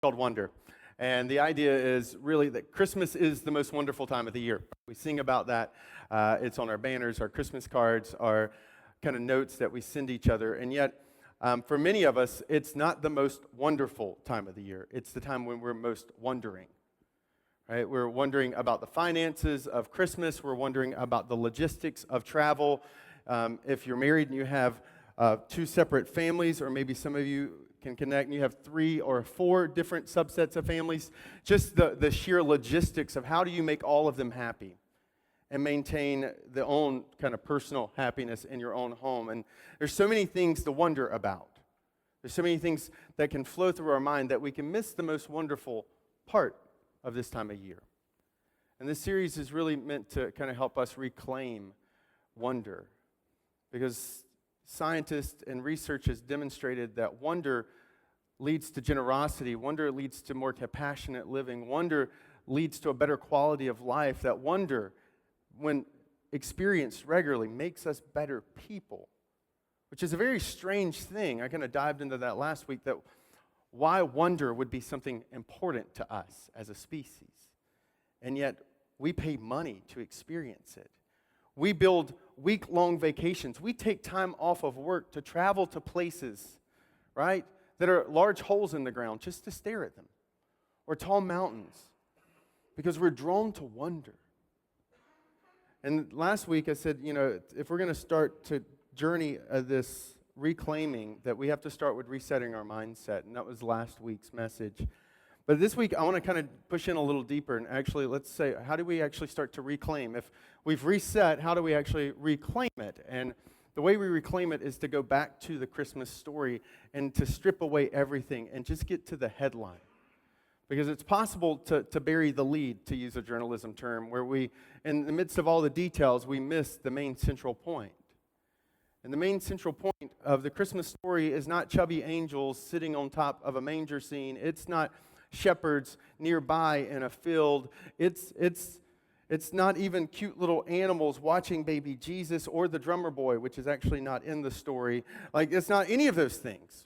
called Wonder. And the idea is really that Christmas is the most wonderful time of the year. We sing about that. It's on our banners, our Christmas cards, our kind of notes that we send each other. And yet, for many of us, it's not the most wonderful time of the year. It's the time when we're most wondering. Right? We're wondering about the finances of Christmas. We're wondering about the logistics of travel. If you're married and you have two separate families, or maybe some of you can connect and you have 3 or 4 different subsets of families, just the sheer logistics of how do you make all of them happy and maintain their own kind of personal happiness in your own home. And there's so many things to wonder about. There's so many things that can flow through our mind that we can miss the most wonderful part of this time of year. And this series is really meant to kind of help us reclaim wonder, because scientists and research has demonstrated that wonder leads to generosity, wonder leads to more compassionate living, wonder leads to a better quality of life, that wonder, when experienced regularly, makes us better people, which is a very strange thing. I kind of dived into that last week, that why wonder would be something important to us as a species, and yet we pay money to experience it. We build week-long vacations. We take time off of work to travel to places, right, that are large holes in the ground just to stare at them, or tall mountains, because we're drawn to wonder. And last week I said, if we're going to start to journey this reclaiming, that we have to start with resetting our mindset, and that was last week's message. But this week, I want to kind of push in a little deeper and actually, let's say, how do we actually start to reclaim? If we've reset, how do we actually reclaim it? And the way we reclaim it is to go back to the Christmas story and to strip away everything and just get to the headline. Because it's possible to bury the lead, to use a journalism term, where we, in the midst of all the details, we miss the main central point. And the main central point of the Christmas story is not chubby angels sitting on top of a manger scene. It's not shepherds nearby in a field. It's not even cute little animals watching baby Jesus or the drummer boy, which is actually not in the story. Like, it's not any of those things.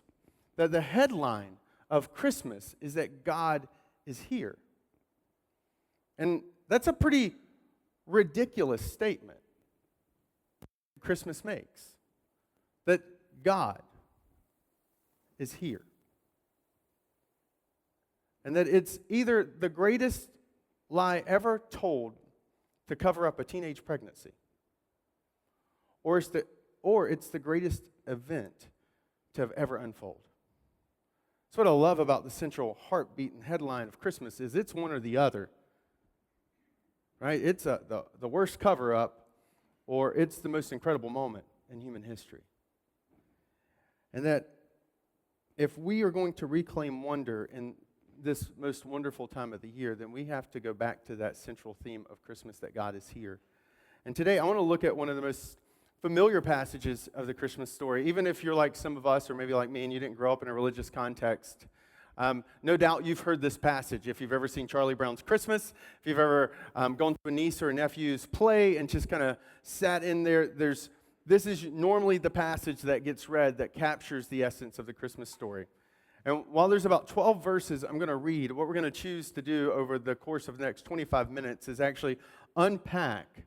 That the headline of Christmas is that God is here. And that's a pretty ridiculous statement Christmas makes. That God is here. And that it's either the greatest lie ever told to cover up a teenage pregnancy, or it's the greatest event to have ever unfold. That's what I love about the central heartbeat and headline of Christmas, is it's one or the other. Right? It's the worst cover-up, or it's the most incredible moment in human history. And that if we are going to reclaim wonder in this most wonderful time of the year, then we have to go back to that central theme of Christmas, that God is here. And today I want to look at one of the most familiar passages of the Christmas story. Even if you're like some of us, or maybe like me, and you didn't grow up in a religious context, no doubt you've heard this passage. If you've ever seen Charlie Brown's Christmas, if you've ever gone to a niece or a nephew's play and just kind of sat in there, this is normally the passage that gets read that captures the essence of the Christmas story. And while there's about 12 verses I'm going to read, what we're going to choose to do over the course of the next 25 minutes is actually unpack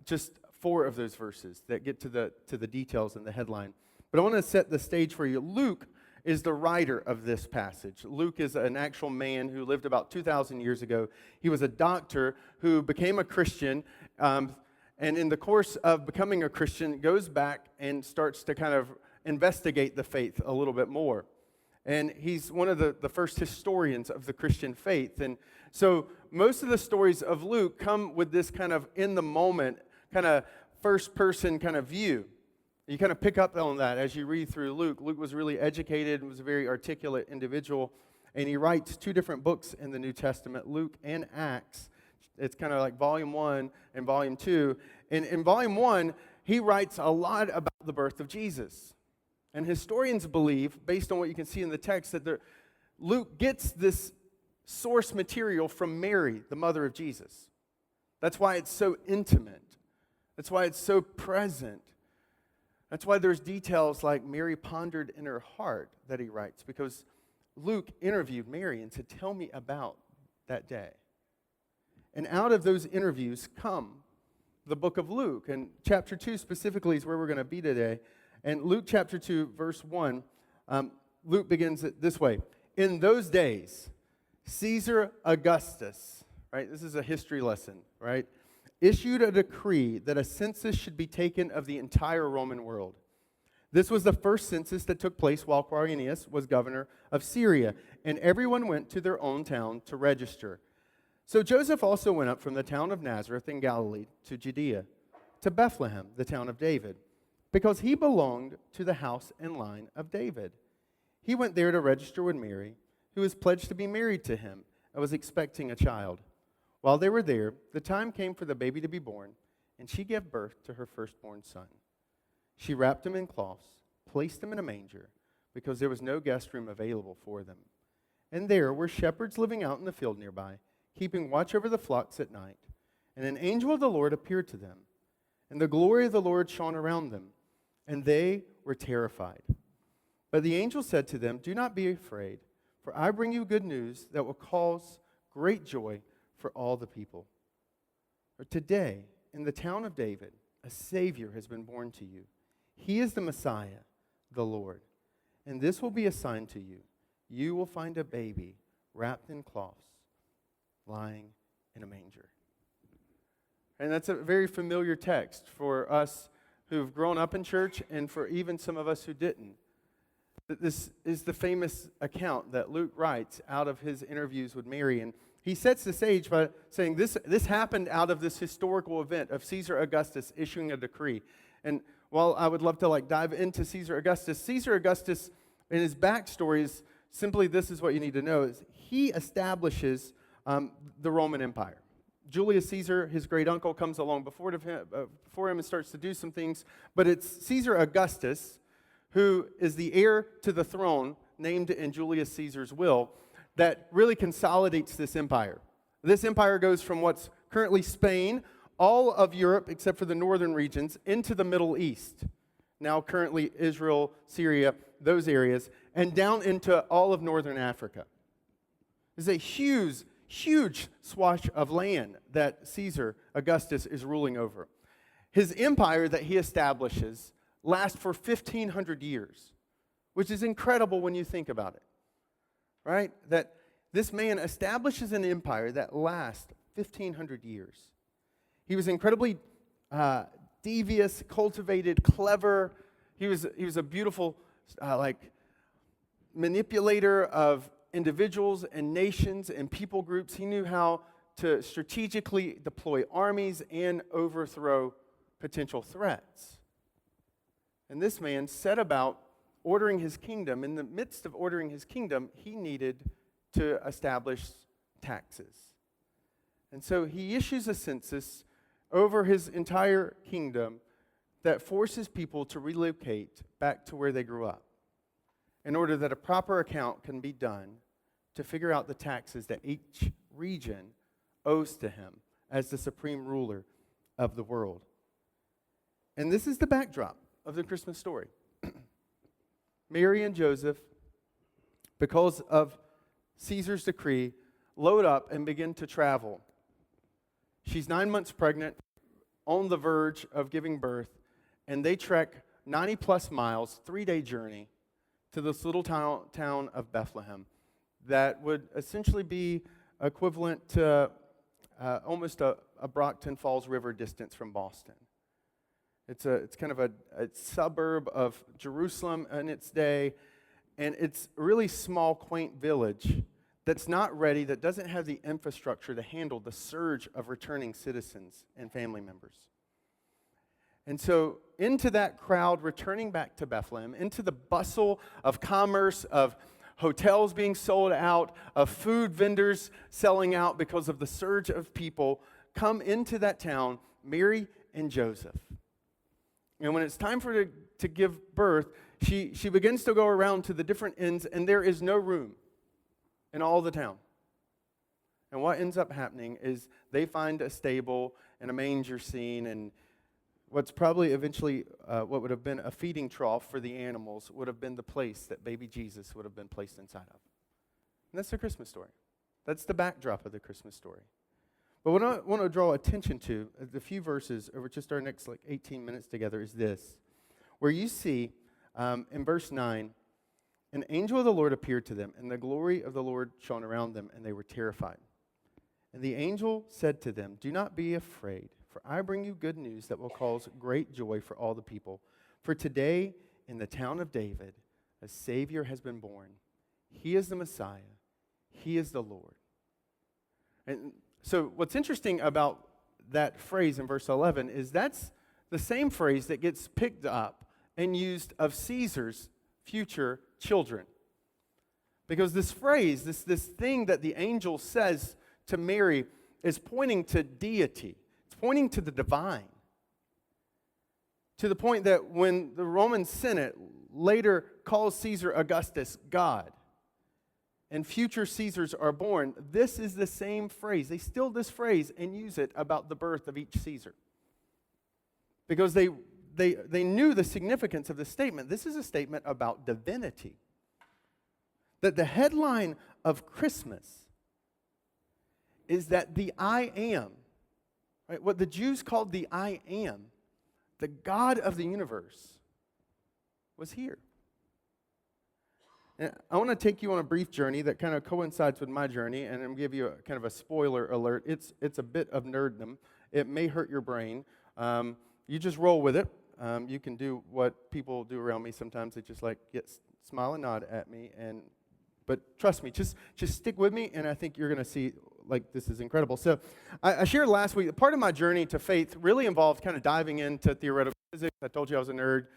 just 4 of those verses that get to the details and the headline. But I want to set the stage for you. Luke is the writer of this passage. Luke is an actual man who lived about 2,000 years ago. He was a doctor who became a Christian, and in the course of becoming a Christian, goes back and starts to kind of investigate the faith a little bit more. And he's one of the first historians of the Christian faith. And so most of the stories of Luke come with this kind of in-the-moment, kind of first-person kind of view. You kind of pick up on that as you read through Luke. Luke was really educated, was a very articulate individual, and he writes 2 different books in the New Testament, Luke and Acts. It's kind of like volume 1 and volume 2. And in volume 1, he writes a lot about the birth of Jesus. And historians believe, based on what you can see in the text, that Luke gets this source material from Mary, the mother of Jesus. That's why it's so intimate. That's why it's so present. That's why there's details like Mary pondered in her heart that he writes, because Luke interviewed Mary and said, tell me about that day. And out of those interviews come the book of Luke. And chapter 2 specifically is where we're going to be today. And Luke chapter 2, verse 1, Luke begins it this way. In those days, Caesar Augustus, right? This is a history lesson, right? Issued a decree that a census should be taken of the entire Roman world. This was the first census that took place while Quirinius was governor of Syria, and everyone went to their own town to register. So Joseph also went up from the town of Nazareth in Galilee to Judea, to Bethlehem, the town of David, because he belonged to the house and line of David. He went there to register with Mary, who was pledged to be married to him and was expecting a child. While they were there, the time came for the baby to be born, and she gave birth to her firstborn son. She wrapped him in cloths, placed him in a manger, because there was no guest room available for them. And there were shepherds living out in the field nearby, keeping watch over the flocks at night. And an angel of the Lord appeared to them, and the glory of the Lord shone around them, and they were terrified. But the angel said to them, do not be afraid, for I bring you good news that will cause great joy for all the people. For today, in the town of David, a Savior has been born to you. He is the Messiah, the Lord. And this will be a sign to you. You will find a baby wrapped in cloths, lying in a manger. And that's a very familiar text for us who've grown up in church and for even some of us who didn't. This is the famous account that Luke writes out of his interviews with Mary. And he sets the stage by saying this happened out of this historical event of Caesar Augustus issuing a decree. And while I would love to dive into Caesar Augustus in his backstory is simply this is what you need to know, is he establishes the Roman Empire. Julius Caesar, his great uncle, comes along before him and starts to do some things, but it's Caesar Augustus, who is the heir to the throne, named in Julius Caesar's will, that really consolidates this empire. This empire goes from what's currently Spain, all of Europe except for the northern regions, into the Middle East. Now currently Israel, Syria, those areas, and down into all of northern Africa. There's a huge swath of land that Caesar Augustus is ruling over. His empire that he establishes lasts for 1,500 years, which is incredible when you think about it, right? That this man establishes an empire that lasts 1,500 years. He was incredibly devious, cultivated, clever. He was a beautiful, manipulator of individuals and nations and people groups. He knew how to strategically deploy armies and overthrow potential threats. And this man set about ordering his kingdom. In the midst of ordering his kingdom, he needed to establish taxes. And so he issues a census over his entire kingdom that forces people to relocate back to where they grew up in order that a proper account can be done to figure out the taxes that each region owes to him as the supreme ruler of the world. And this is the backdrop of the Christmas story. Mary and Joseph, because of Caesar's decree, load up and begin to travel. She's 9 months pregnant, on the verge of giving birth, and they trek 90-plus miles, 3-day journey, to this little town of Bethlehem that would essentially be equivalent to almost a Brockton Falls River distance from Boston. It's kind of a suburb of Jerusalem in its day, and it's a really small, quaint village that's not ready, that doesn't have the infrastructure to handle the surge of returning citizens and family members. And so into that crowd returning back to Bethlehem, into the bustle of commerce, of hotels being sold out, of food vendors selling out because of the surge of people, come into that town Mary and Joseph. And when it's time for her to give birth, she begins to go around to the different inns, and there is no room in all the town. And what ends up happening is they find a stable and a manger scene, and what's probably eventually what would have been a feeding trough for the animals would have been the place that baby Jesus would have been placed inside of. And that's the Christmas story. That's the backdrop of the Christmas story. But what I want to draw attention to, the few verses over just our next 18 minutes together, is this, where you see in verse 9, an angel of the Lord appeared to them, and the glory of the Lord shone around them, and they were terrified. And the angel said to them, "Do not be afraid, for I bring you good news that will cause great joy for all the people. For today, in the town of David, a Savior has been born. He is the Messiah. He is the Lord." And so what's interesting about that phrase in verse 11 is that's the same phrase that gets picked up and used of Caesar's future children. Because this phrase, this thing that the angel says to Mary, is pointing to deity. It's pointing to the divine. To the point that when the Roman Senate later calls Caesar Augustus God, and future Caesars are born, this is the same phrase. They steal this phrase and use it about the birth of each Caesar. Because they knew the significance of this statement. This is a statement about divinity. That the headline of Christmas is that the I am, right, what the Jews called the I am, the God of the universe, was here. And I want to take you on a brief journey that kind of coincides with my journey, and I'm going to give you a kind of a spoiler alert. It's a bit of nerddom. It may hurt your brain. You just roll with it. You can do what people do around me sometimes. They just smile and nod at me. But trust me, just stick with me, and I think you're going to see this is incredible. So I shared last week, part of my journey to faith really involved kind of diving into theoretical physics. I told you I was a nerd.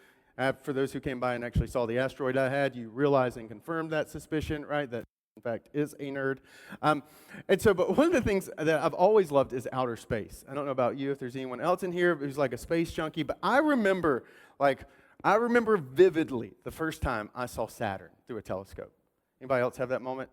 For those who came by and actually saw the asteroid I had, you realize and confirmed that suspicion, right? That, in fact, is a nerd. But one of the things that I've always loved is outer space. I don't know about you, if there's anyone else in here who's like a space junkie, but I remember vividly the first time I saw Saturn through a telescope. Anybody else have that moment?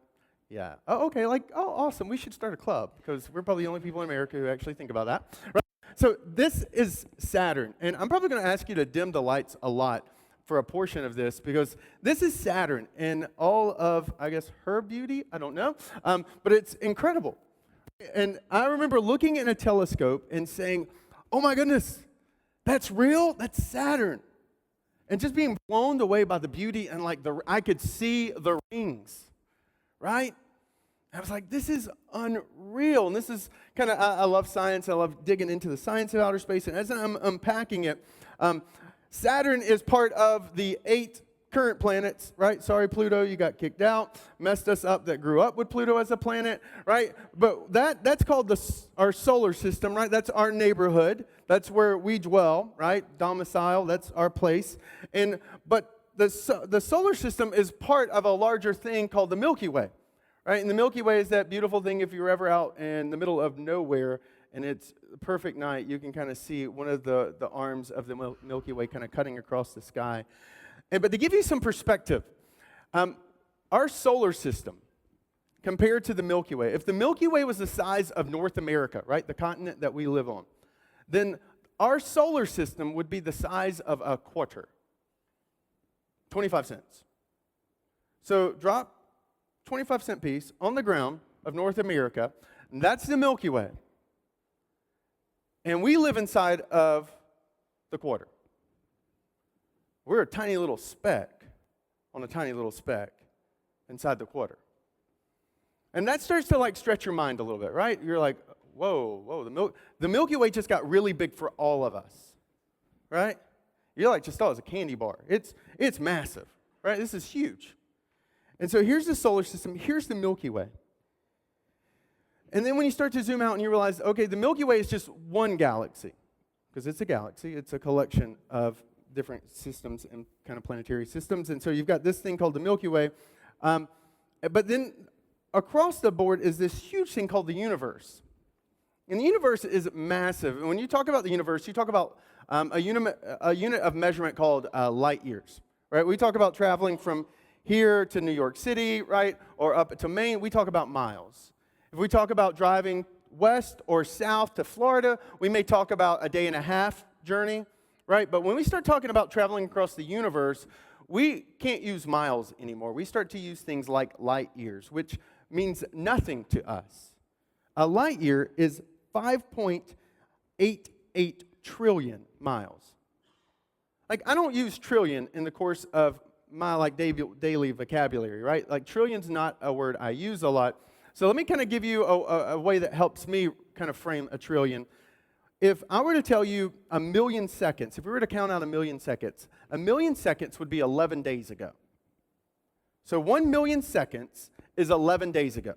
Yeah. Oh, okay. Awesome. We should start a club because we're probably the only people in America who actually think about that, right? So this is Saturn, and I'm probably going to ask you to dim the lights a lot for a portion of this because this is Saturn in all of, I guess, her beauty. I don't know, but it's incredible. And I remember looking in a telescope and saying, "Oh my goodness, that's real? That's Saturn." And just being blown away by the beauty and I could see the rings, right? I was like, this is unreal. And this is kind of, I love science. I love digging into the science of outer space. And as I'm unpacking it, Saturn is part of the 8 current planets, right? Sorry, Pluto, you got kicked out. Messed us up that grew up with Pluto as a planet, right? But that's called our solar system, right? That's our neighborhood. That's where we dwell, right? Domicile, that's our place. But the solar system is part of a larger thing called the Milky Way. Right? And the Milky Way is that beautiful thing if you're ever out in the middle of nowhere and it's the perfect night, you can kind of see one of the arms of the Milky Way kind of cutting across the sky. But to give you some perspective, our solar system compared to the Milky Way, if the Milky Way was the size of North America, right, the continent that we live on, then our solar system would be the size of a quarter, 25 cents. So drop 25-cent piece on the ground of North America, and that's the Milky Way. And we live inside of the quarter. We're a tiny little speck on a tiny little speck inside the quarter. And that starts to stretch your mind a little bit, right? You're like, whoa, the Milky Way just got really big for all of us, right? You're just thought it was a candy bar. It's massive, right? This is huge. And so here's the solar system, here's the Milky Way. And then when you start to zoom out and you realize, okay, the Milky Way is just one galaxy, because it's a galaxy, it's a collection of different systems and kind of planetary systems. And so you've got this thing called the Milky Way. But then across the board is this huge thing called the universe. And the universe is massive. And when you talk about the universe, you talk about a unit of measurement called light years, right? We talk about traveling from here to New York City, right, or up to Maine, we talk about miles. If we talk about driving west or south to Florida, we may talk about a day and a half journey, right? But when we start talking about traveling across the universe, We can't use miles anymore. We start to use things like light years, which means nothing to us. A light year is 5.88 trillion miles. Like, I don't use trillion in the course of my daily vocabulary, right? Like, trillion's not a word I use a lot. So let me kind of give you a way that helps me kind of frame a trillion. If I were to tell you a million seconds, if we were to count out a million seconds would be 11 days ago. So 1 million seconds is 11 days ago.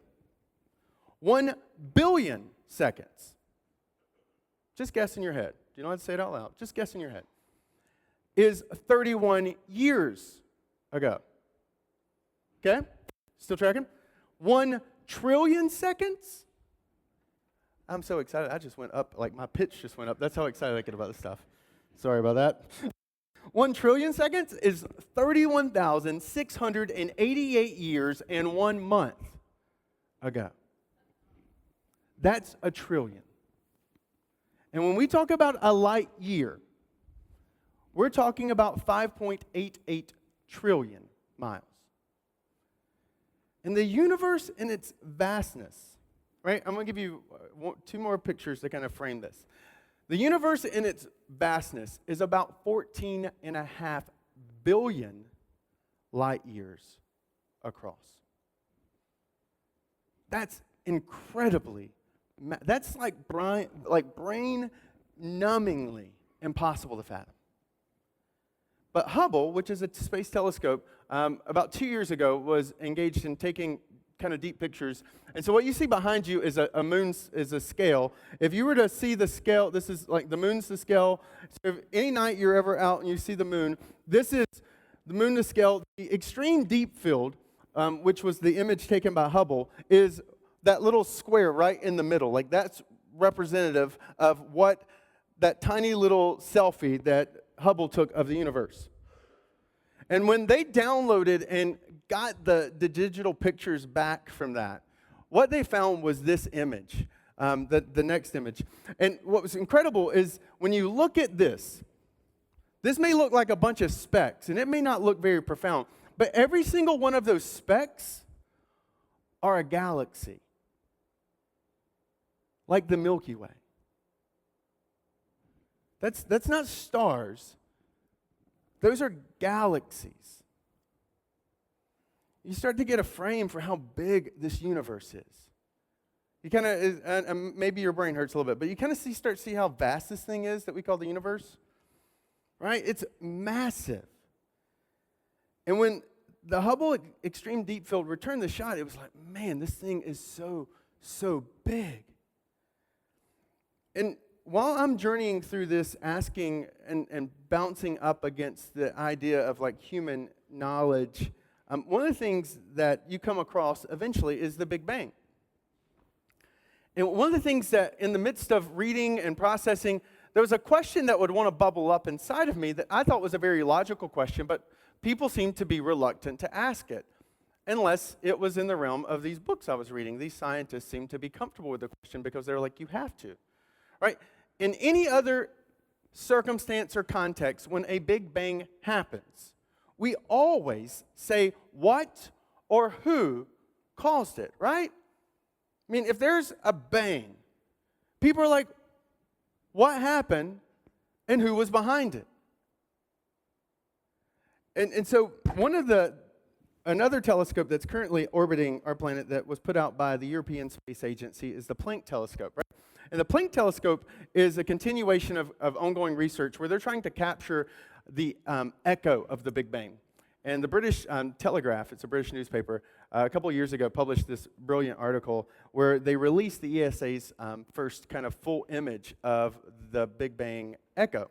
1 billion seconds, just guess in your head. Do you know how to say it out loud? Just guess in your head. Is 31 years ago. Okay? Still tracking? 1 trillion seconds? I'm so excited. I just went up, like my pitch just went up. That's how excited I get about this stuff. Sorry about that. 1 trillion seconds is 31,688 years and 1 month ago. That's a trillion. And when we talk about a light year, we're talking about 5.88 trillion miles. And the universe in its vastness, right? I'm going to give you 2 more pictures to kind of frame this. The universe in its vastness is about 14.5 billion light years across. That's incredibly, that's like brain-numbingly impossible to fathom. But Hubble, which is a space telescope, about 2 years ago was engaged in taking kind of deep pictures. And so what you see behind you is is a scale. If you were to see the scale, this is like the moon's the scale. So if any night you're ever out and you see the moon, this is the moon to scale. The extreme deep field, which was the image taken by Hubble, is that little square right in the middle. Like that's representative of what that tiny little selfie that Hubble took of the universe. And when they downloaded and got the digital pictures back from that, what they found was this image, the next image. And what was incredible is when you look at this may look like a bunch of specks, and it may not look very profound, but every single one of those specks are a galaxy, like the Milky Way. That's not stars. Those are galaxies. You start to get a frame for how big this universe is. You kind of, maybe your brain hurts a little bit, but you kind of start to see how vast this thing is that we call the universe, right? It's massive. And when the Hubble Extreme Deep Field returned the shot, it was like, man, this thing is so big. And while I'm journeying through this, asking and bouncing up against the idea of like human knowledge, one of the things that you come across eventually is the Big Bang. And one of the things that in the midst of reading and processing, there was a question that would want to bubble up inside of me that I thought was a very logical question, but people seemed to be reluctant to ask it unless it was in the realm of these books I was reading. These scientists seemed to be comfortable with the question because they're like, you have to, right? In any other circumstance or context, when a Big Bang happens, we always say what or who caused it, right? I mean, if there's a bang, people are like, what happened and who was behind it? And so another telescope that's currently orbiting our planet that was put out by the European Space Agency is the Planck telescope, right? And the Planck telescope is a continuation of ongoing research where they're trying to capture the echo of the Big Bang. And the British Telegraph, it's a British newspaper, a couple of years ago published this brilliant article where they released the ESA's first kind of full image of the Big Bang echo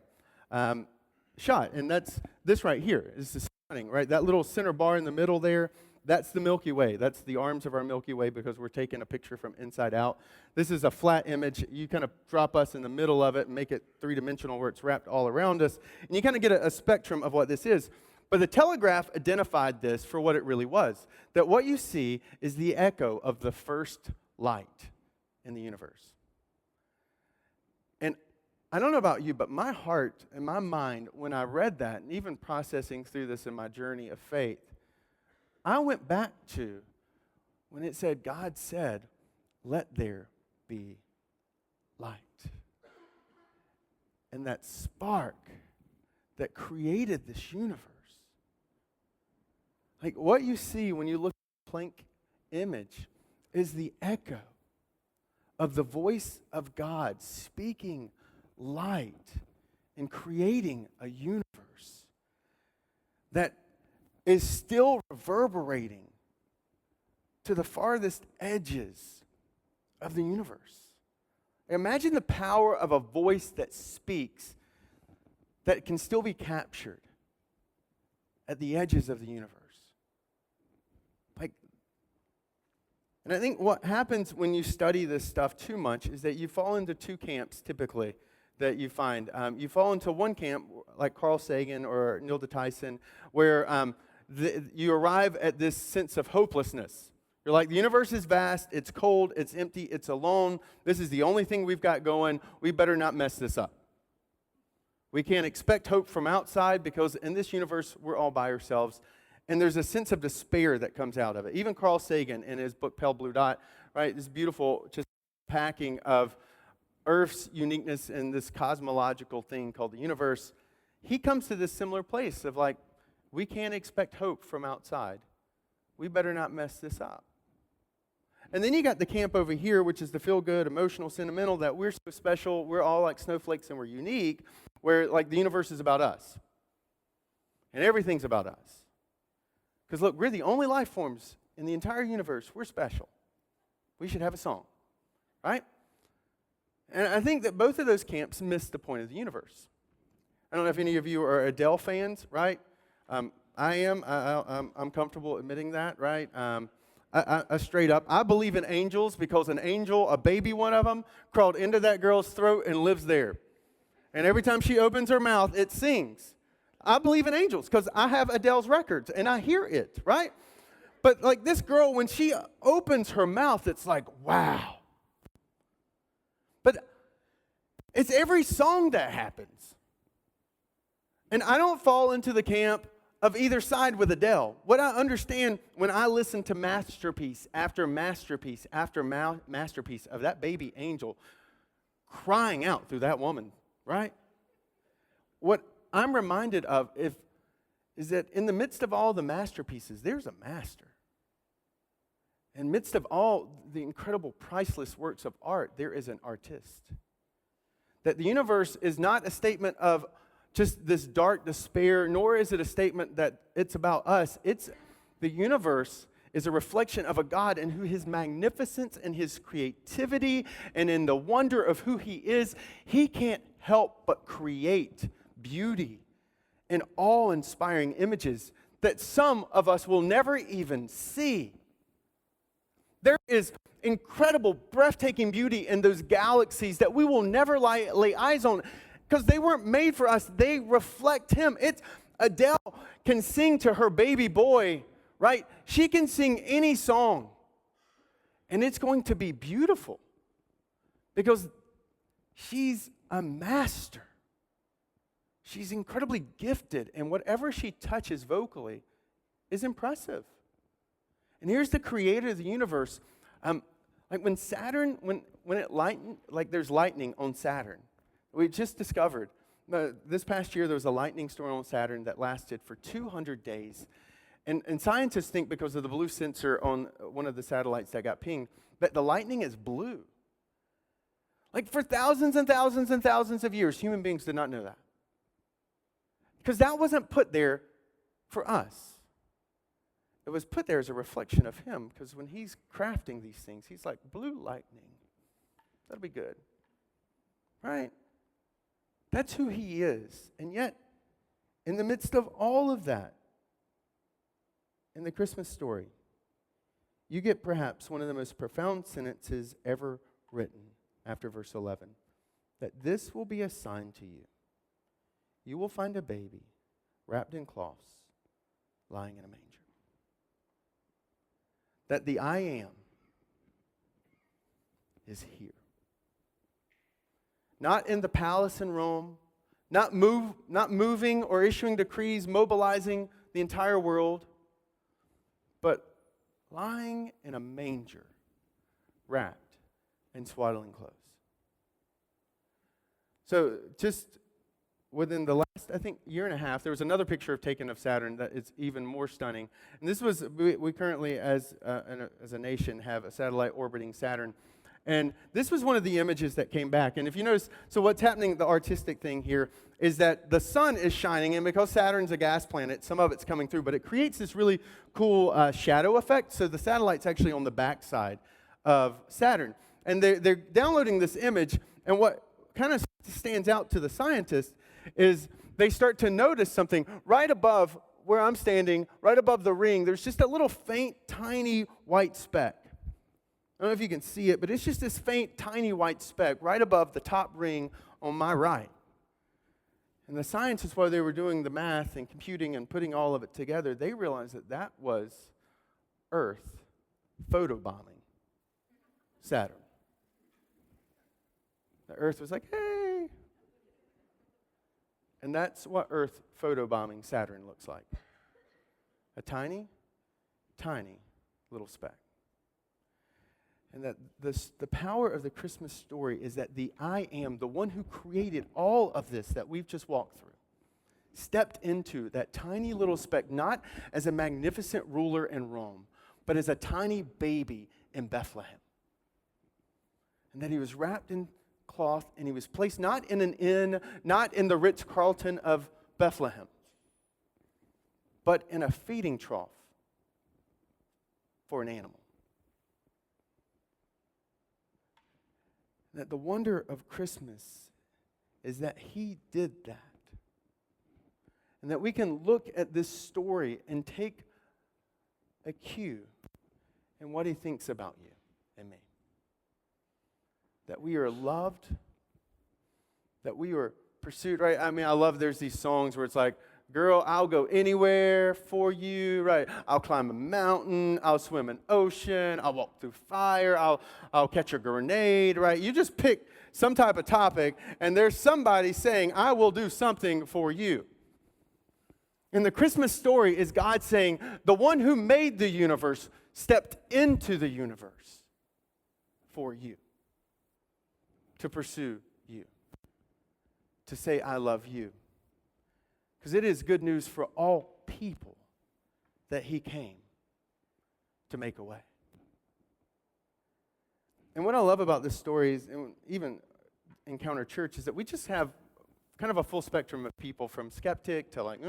shot. And that's this right here. This is stunning, right? That little center bar in the middle there, that's the Milky Way. That's the arms of our Milky Way because we're taking a picture from inside out. This is a flat image. You kind of drop us in the middle of it and make it three-dimensional where it's wrapped all around us. And you kind of get a spectrum of what this is. But the Telegraph identified this for what it really was, that what you see is the echo of the first light in the universe. And I don't know about you, but my heart and my mind, when I read that, and even processing through this in my journey of faith, I went back to when it said, God said, let there be light. And that spark that created this universe. Like what you see when you look at the Planck image is the echo of the voice of God speaking light and creating a universe that is still reverberating to the farthest edges of the universe. Imagine the power of a voice that speaks that can still be captured at the edges of the universe. And I think what happens when you study this stuff too much is that you fall into two camps typically that you find. You fall into one camp, like Carl Sagan or Neil deGrasse Tyson, where you arrive at this sense of hopelessness. You're like, the universe is vast, it's cold, it's empty, it's alone. This is the only thing we've got going. We better not mess this up. We can't expect hope from outside because in this universe, we're all by ourselves. And there's a sense of despair that comes out of it. Even Carl Sagan in his book, Pale Blue Dot, right, this beautiful just packing of Earth's uniqueness in this cosmological thing called the universe, he comes to this similar place of like, we can't expect hope from outside. We better not mess this up. And then you got the camp over here, which is the feel-good, emotional, sentimental, that we're so special, we're all like snowflakes and we're unique, where like the universe is about us. And everything's about us. Because look, we're the only life forms in the entire universe. We're special. We should have a song, right? And I think that both of those camps miss the point of the universe. I don't know if any of you are Adele fans, right? I am. I'm comfortable admitting that, right? I straight up, I believe in angels because an angel, a baby one of them, crawled into that girl's throat and lives there. And every time she opens her mouth, it sings. I believe in angels because I have Adele's records and I hear it, right? But like this girl, when she opens her mouth, it's like, wow. But it's every song that happens. And I don't fall into the camp of either side with Adele. What I understand when I listen to masterpiece after masterpiece after masterpiece of that baby angel crying out through that woman, right? What I'm reminded of is that in the midst of all the masterpieces, there's a master. In the midst of all the incredible priceless works of art, there is an artist. That the universe is not a statement of just this dark despair, nor is it a statement that it's about us. The universe is a reflection of a God and who his magnificence and his creativity and in the wonder of who he is, he can't help but create beauty and awe-inspiring images that some of us will never even see. There is incredible, breathtaking beauty in those galaxies that we will never lay eyes on because they weren't made for us. They reflect him. Adele can sing to her baby boy, right? She can sing any song, and it's going to be beautiful because she's a master. She's incredibly gifted, and whatever she touches vocally is impressive. And here's the creator of the universe. Like when Saturn, when it lightened, like there's lightning on Saturn. We just discovered, this past year there was a lightning storm on Saturn that lasted for 200 days. And scientists think because of the blue sensor on one of the satellites that got pinged, that the lightning is blue. Like for thousands and thousands and thousands of years, human beings did not know that. Because that wasn't put there for us. It was put there as a reflection of him, because when he's crafting these things, he's like, blue lightning. That'll be good. Right? That's who he is. And yet, in the midst of all of that, in the Christmas story, you get perhaps one of the most profound sentences ever written after verse 11. That this will be a sign to you. You will find a baby wrapped in cloths, lying in a manger. That the I am is here. not in the palace in Rome, not moving or issuing decrees, mobilizing the entire world, but lying in a manger, wrapped in swaddling clothes. So just within the last, I think, year and a half, there was another picture taken of Saturn that is even more stunning. And this was, we currently, as a nation, have a satellite orbiting Saturn. And this was one of the images that came back. And if you notice, so what's happening, the artistic thing here, is that the sun is shining, and because Saturn's a gas planet, some of it's coming through, but it creates this really cool shadow effect. So the satellite's actually on the backside of Saturn. And they're downloading this image, and what kind of stands out to the scientists is they start to notice something right above where I'm standing, right above the ring. There's just a little faint, tiny white speck. I don't know if you can see it, but it's just this faint, tiny white speck right above the top ring on my right. And the scientists, while they were doing the math and computing and putting all of it together, they realized that that was Earth photobombing Saturn. The Earth was like, hey. And that's what Earth photobombing Saturn looks like. A tiny, tiny little speck. And that the power of the Christmas story is that the I Am, the one who created all of this that we've just walked through, stepped into that tiny little speck, not as a magnificent ruler in Rome, but as a tiny baby in Bethlehem. And that he was wrapped in cloth, and he was placed not in an inn, not in the Ritz-Carlton of Bethlehem, but in a feeding trough for an animal. That the wonder of Christmas is that he did that. And that we can look at this story and take a cue in what he thinks about you and me. That we are loved, that we are pursued, right? I mean, I love there's these songs where it's like, girl, I'll go anywhere for you, right? I'll climb a mountain, I'll swim an ocean, I'll walk through fire, I'll catch a grenade, right? You just pick some type of topic, and there's somebody saying, I will do something for you. And the Christmas story is God saying, the one who made the universe stepped into the universe for you, to pursue you, to say, I love you. Because it is good news for all people that he came to make a way. And what I love about this story is, and even Encounter Church, is that we just have kind of a full spectrum of people, from skeptic to like,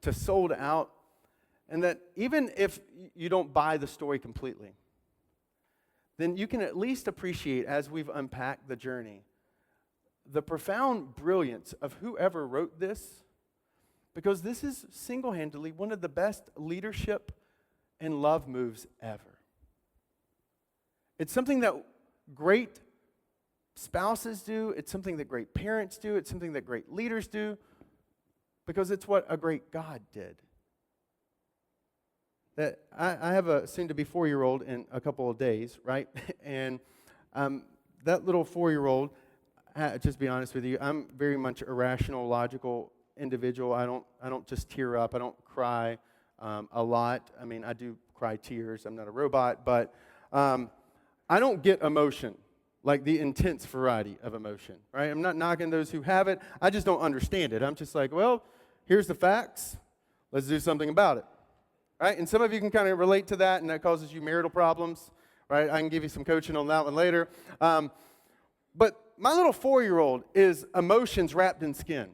to sold out. And that even if you don't buy the story completely, then you can at least appreciate, as we've unpacked the journey, the profound brilliance of whoever wrote this. Because this is single-handedly one of the best leadership and love moves ever. It's something that great spouses do. It's something that great parents do. It's something that great leaders do. Because it's what a great God did. That I have a soon-to-be 4-year-old in a couple of days, right? And that little 4-year-old, just be honest with you, I'm very much a rational, logical individual. I don't just tear up. I don't cry a lot. I mean, I do cry tears. I'm not a robot, but I don't get emotion, like the intense variety of emotion, right? I'm not knocking those who have it. I just don't understand it. I'm just like, well, here's the facts. Let's do something about it, right? And some of you can kind of relate to that, and that causes you marital problems, right? I can give you some coaching on that one later. But my little 4-year-old is emotions wrapped in skin.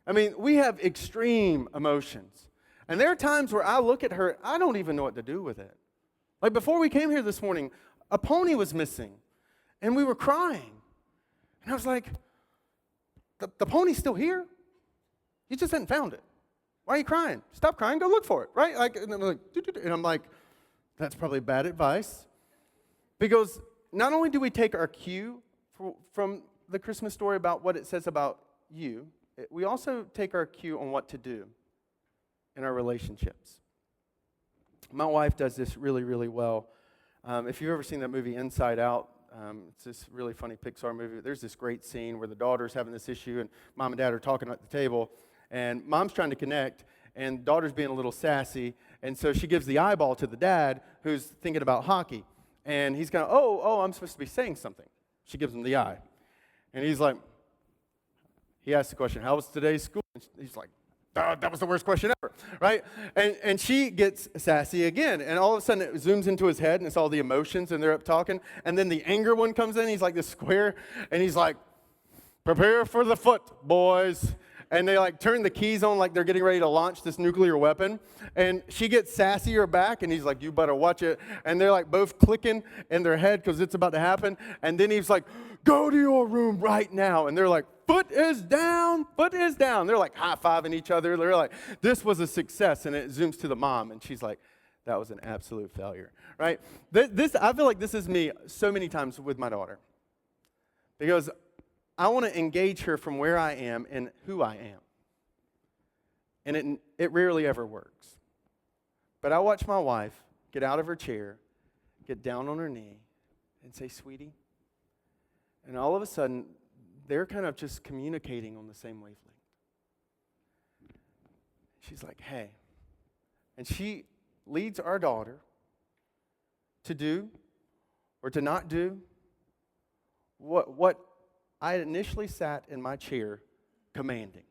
I mean, we have extreme emotions. And there are times where I look at her, I don't even know what to do with it. Like before we came here this morning, a pony was missing, and we were crying. And I was like, the pony's still here? You just hadn't found it. Why are you crying? Stop crying, go look for it, right? Like, and I'm like, that's probably bad advice. Because not only do we take our cue from the Christmas story about what it says about you, we also take our cue on what to do in our relationships. My wife does this really, really well. If you've ever seen that movie Inside Out, It's this really funny Pixar movie. There's this great scene where the daughter's having this issue, and mom and dad are talking at the table, and mom's trying to connect, and daughter's being a little sassy, and so she gives the eyeball to the dad, who's thinking about hockey, and he's kind of, oh, I'm supposed to be saying something. She gives him the eye, and he's like, he asks the question, how was today's school? And he's like, that was the worst question ever, right? And she gets sassy again, and all of a sudden it zooms into his head, and it's all the emotions, and they're up talking, and then the anger one comes in, he's like this square, and he's like, prepare for the foot, boys. And they like turn the keys on like they're getting ready to launch this nuclear weapon, and she gets sassier back, and he's like, you better watch it, and they're like both clicking in their head because it's about to happen, and then he's like, go to your room right now, and they're like, foot is down. They're like high-fiving each other. They're like, this was a success. And it zooms to the mom, and she's like, that was an absolute failure, right? I feel like this is me so many times with my daughter, because I want to engage her from where I am and who I am. And it rarely ever works. But I watch my wife get out of her chair, get down on her knee, and say, sweetie. And all of a sudden, they're kind of just communicating on the same wavelength. She's like, hey. And she leads our daughter to do or to not do what I initially sat in my chair commanding.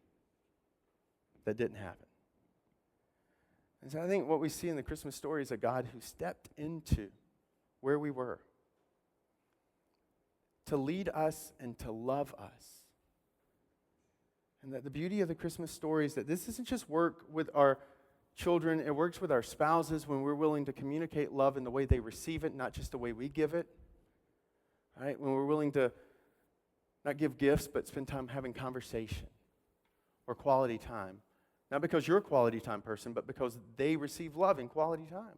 That didn't happen. And so I think what we see in the Christmas story is a God who stepped into where we were to lead us and to love us. And that the beauty of the Christmas story is that this doesn't just work with our children, it works with our spouses when we're willing to communicate love in the way they receive it, not just the way we give it. Right? When we're willing to not give gifts, but spend time having conversation or quality time. Not because you're a quality time person, but because they receive love in quality time.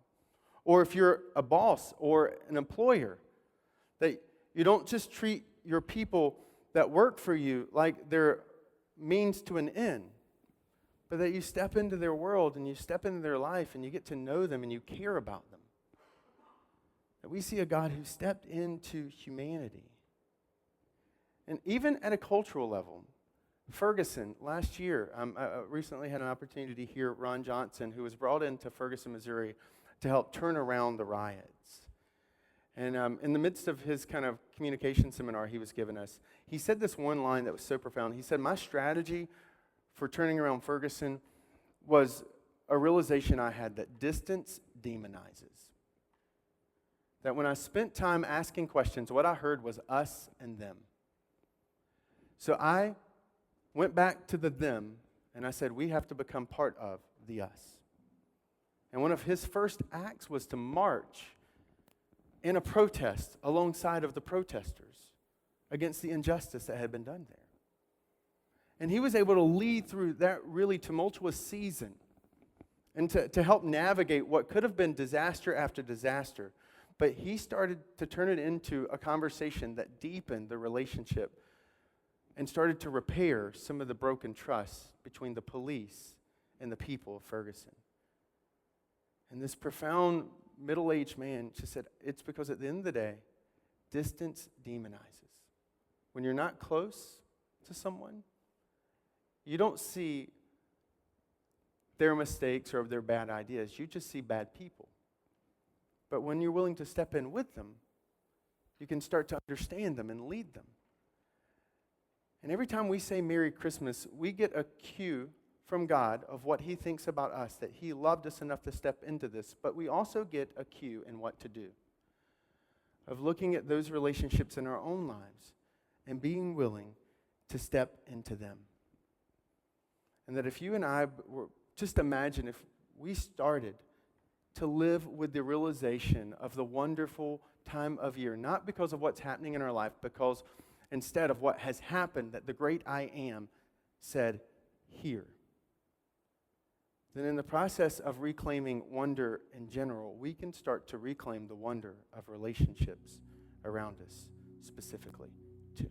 Or if you're a boss or an employer, that you don't just treat your people that work for you like they're means to an end, but that you step into their world and you step into their life and you get to know them and you care about them. That we see a God who stepped into humanity. And even at a cultural level, Ferguson, last year, I recently had an opportunity to hear Ron Johnson, who was brought into Ferguson, Missouri, to help turn around the riots. And in the midst of his kind of communication seminar he was giving us, he said this one line that was so profound. He said, my strategy for turning around Ferguson was a realization I had that distance demonizes. That when I spent time asking questions, what I heard was us and them. So I went back to the them, and I said, we have to become part of the us. And one of his first acts was to march in a protest alongside of the protesters against the injustice that had been done there. And he was able to lead through that really tumultuous season and to help navigate what could have been disaster after disaster. But he started to turn it into a conversation that deepened the relationship and started to repair some of the broken trust between the police and the people of Ferguson. And this profound middle-aged man just said, it's because at the end of the day, distance demonizes. When you're not close to someone, you don't see their mistakes or their bad ideas. You just see bad people. But when you're willing to step in with them, you can start to understand them and lead them. And every time we say Merry Christmas, we get a cue from God of what he thinks about us, that he loved us enough to step into this, but we also get a cue in what to do, of looking at those relationships in our own lives and being willing to step into them. And that if you and I were, just imagine if we started to live with the realization of the wonderful time of year, not because of what's happening in our life, because instead of what has happened, that the great I am said, here. Then in the process of reclaiming wonder in general, we can start to reclaim the wonder of relationships around us specifically too.